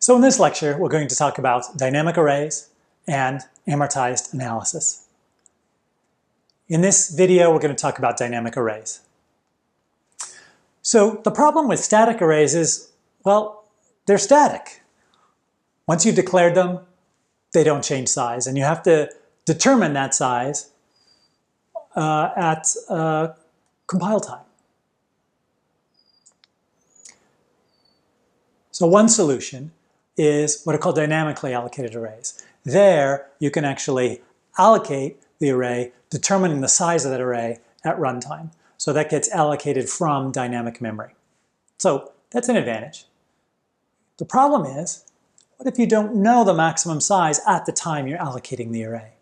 So in this lecture, we're going to talk about dynamic arrays and amortized analysis. In this video, we're going to talk about dynamic arrays. So the problem with static arrays is, well, they're static. Once you've declared them, they don't change size, and you have to determine that size at compile time. So one solution is what are called dynamically allocated arrays. There, you can actually allocate the array, determining the size of that array at runtime. So that gets allocated from dynamic memory. So that's an advantage. The problem is, what if you don't know the maximum size at the time you're allocating the array?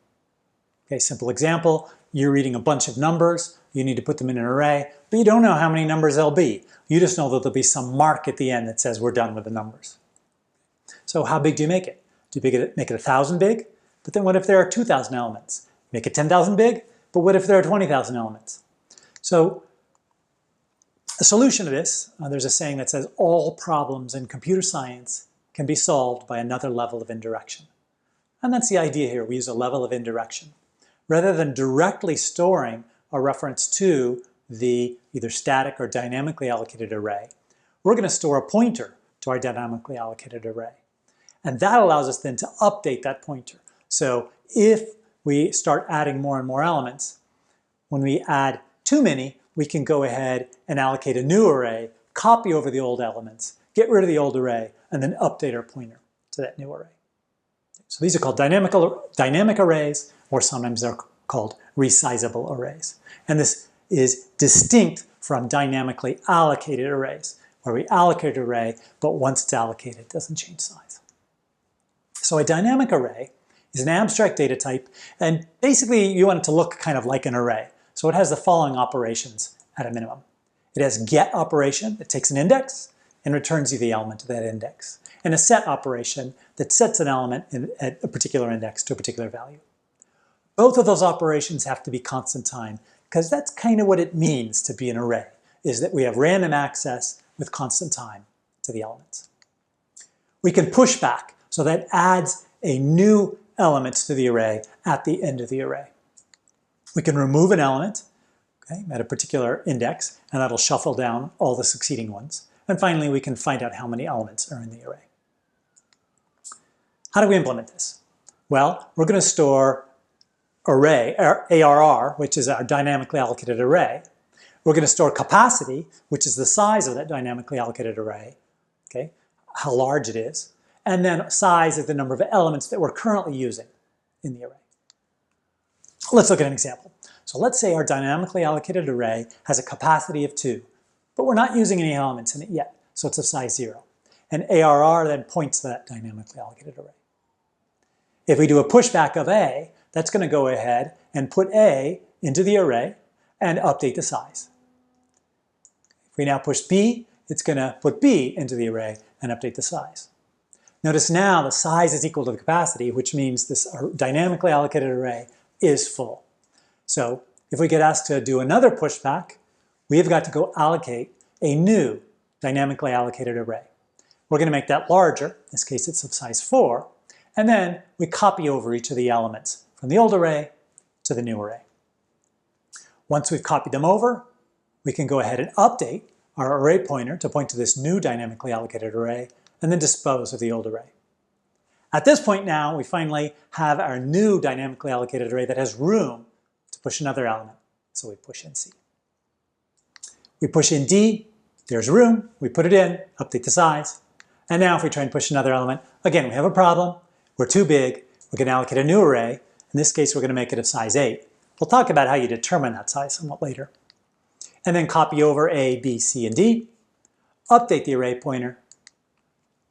Okay, simple example, you're reading a bunch of numbers, you need to put them in an array, but you don't know how many numbers there'll be. You just know that there'll be some mark at the end that says we're done with the numbers. So how big do you make it? Do you make it 1,000 big? But then what if there are 2,000 elements? Make it 10,000 big? But what if there are 20,000 elements? So a solution to this, there's a saying that says all problems in computer science can be solved by another level of indirection. And that's the idea here. We use a level of indirection. Rather than directly storing a reference to the either static or dynamically allocated array, we're going to store a pointer to our dynamically allocated array. And that allows us then to update that pointer. So if we start adding more and more elements, when we add too many, we can go ahead and allocate a new array, copy over the old elements, get rid of the old array, and then update our pointer to that new array. So these are called dynamic arrays, or sometimes they're called resizable arrays. And this is distinct from dynamically allocated arrays, where we allocate an array, but once it's allocated, it doesn't change size. So a dynamic array is an abstract data type, and basically you want it to look kind of like an array. So it has the following operations at a minimum. It has get operation that takes an index and returns you the element of that index, and a set operation that sets an element at a particular index to a particular value. Both of those operations have to be constant time, because that's kind of what it means to be an array, is that we have random access with constant time to the elements. We can push back, so that adds a new element to the array at the end of the array. We can remove an element, okay, at a particular index, and that'll shuffle down all the succeeding ones. And finally, we can find out how many elements are in the array. How do we implement this? Well, we're going to store array, ARR, which is our dynamically allocated array. We're going to store capacity, which is the size of that dynamically allocated array, okay, how large it is. And then size is the number of elements that we're currently using in the array. Let's look at an example. So let's say our dynamically allocated array has a capacity of 2, but we're not using any elements in it yet, so it's of size 0. And ARR then points to that dynamically allocated array. If we do a pushback of A, that's going to go ahead and put A into the array and update the size. If we now push B, it's going to put B into the array and update the size. Notice now the size is equal to the capacity, which means this dynamically allocated array is full. So if we get asked to do another pushback, we have got to go allocate a new dynamically allocated array. We're going to make that larger, in this case it's of size 4, and then we copy over each of the elements from the old array to the new array. Once we've copied them over, we can go ahead and update our array pointer to point to this new dynamically allocated array, and then dispose of the old array. At this point now, we finally have our new dynamically allocated array that has room to push another element. So we push in C. We push in D, there's room, we put it in, update the size. And now if we try and push another element, again, we have a problem. We're too big. We're going to allocate a new array. In this case, we're going to make it of size 8. We'll talk about how you determine that size somewhat later. And then copy over A, B, C, and D, update the array pointer,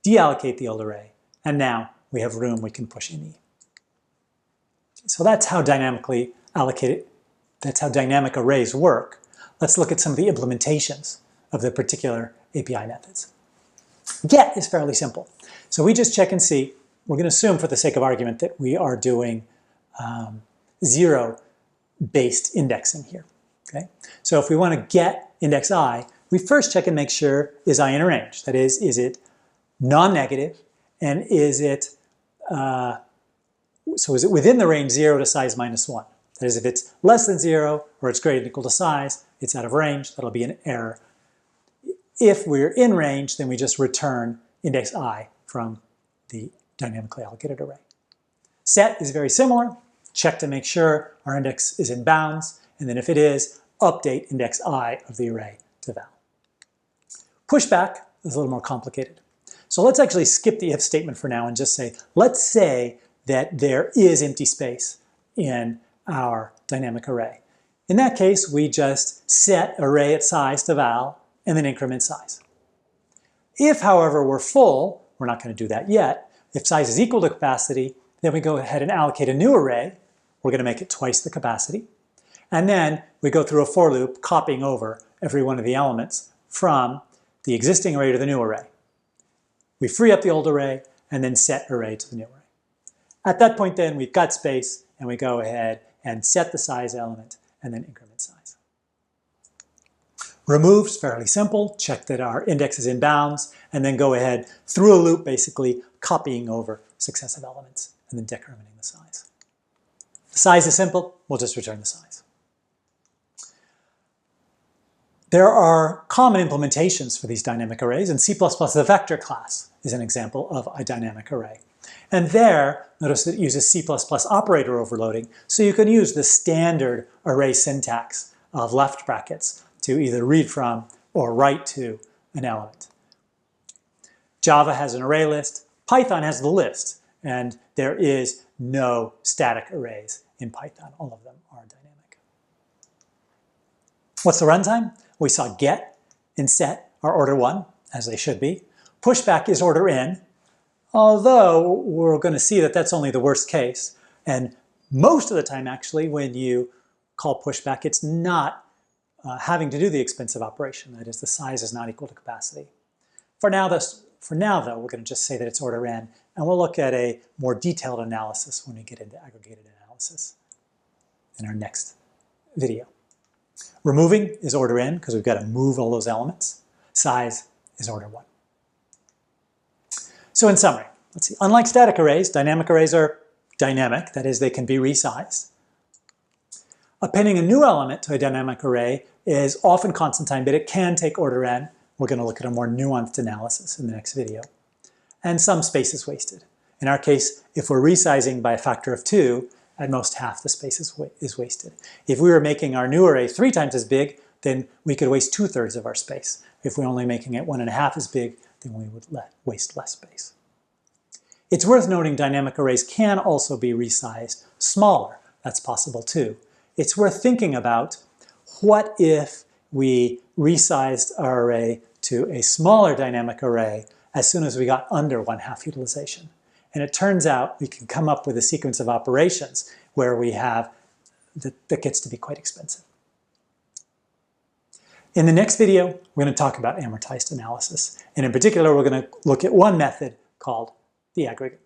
deallocate the old array, and now we have room we can push in E. So that's how dynamically allocated, that's how dynamic arrays work. Let's look at some of the implementations of the particular API methods. Get is fairly simple. So we just check and see. We're going to assume for the sake of argument that we are doing 0-based indexing here. Okay? So if we want to get index I, we first check and make sure, is I in a range? That is it non-negative And is it within the range 0 to size minus 1? That is, if it's less than 0 or it's greater than or equal to size, it's out of range. That'll be an error. If we're in range, then we just return index I from the dynamically allocated array. Set is very similar. Check to make sure our index is in bounds, and then if it is, update index I of the array to val. Pushback is a little more complicated. So let's actually skip the if statement for now and just say, let's say that there is empty space in our dynamic array. In that case, we just set array at size to val and then increment size. If, however, we're full, we're not going to do that yet. If size is equal to capacity, then we go ahead and allocate a new array. We're going to make it twice the capacity. And then we go through a for loop, copying over every one of the elements from the existing array to the new array. We free up the old array and then set array to the new array. At that point then, we've got space, and we go ahead and set the size element and then increment size. Remove is fairly simple. Check that our index is in bounds, and then go ahead through a loop, basically copying over successive elements and then decrementing the size. The size is simple. We'll just return the size. There are common implementations for these dynamic arrays. In C++, the vector class is an example of a dynamic array. And there, notice that it uses C++ operator overloading, so you can use the standard array syntax of left brackets to either read from or write to an element. Java has an array list, Python has the list, and there is no static arrays in Python. All of them are dynamic. What's the runtime? We saw get and set are order 1, as they should be. Pushback is order n, although we're going to see that that's only the worst case. And most of the time, actually, when you call pushback, it's not having to do the expensive operation. That is, the size is not equal to capacity. For now, though, we're going to just say that it's order n, and we'll look at a more detailed analysis when we get into aggregated analysis in our next video. Removing is order n, because we've got to move all those elements. Size is order 1. So in summary, let's see. Unlike static arrays, dynamic arrays are dynamic. That is, they can be resized. Appending a new element to a dynamic array is often constant time, but it can take order n. We're going to look at a more nuanced analysis in the next video. And some space is wasted. In our case, if we're resizing by a factor of 2, at most half the space is wasted. If we were making our new array 3 times as big, then we could waste 2/3 of our space. If we're only making it 1.5 as big, then we would waste less space. It's worth noting dynamic arrays can also be resized smaller. That's possible too. It's worth thinking about, what if we resized our array to a smaller dynamic array as soon as we got under 1/2 utilization? And it turns out we can come up with a sequence of operations where we have that gets to be quite expensive. In the next video, we're going to talk about amortized analysis. And in particular, we're going to look at one method called the aggregate.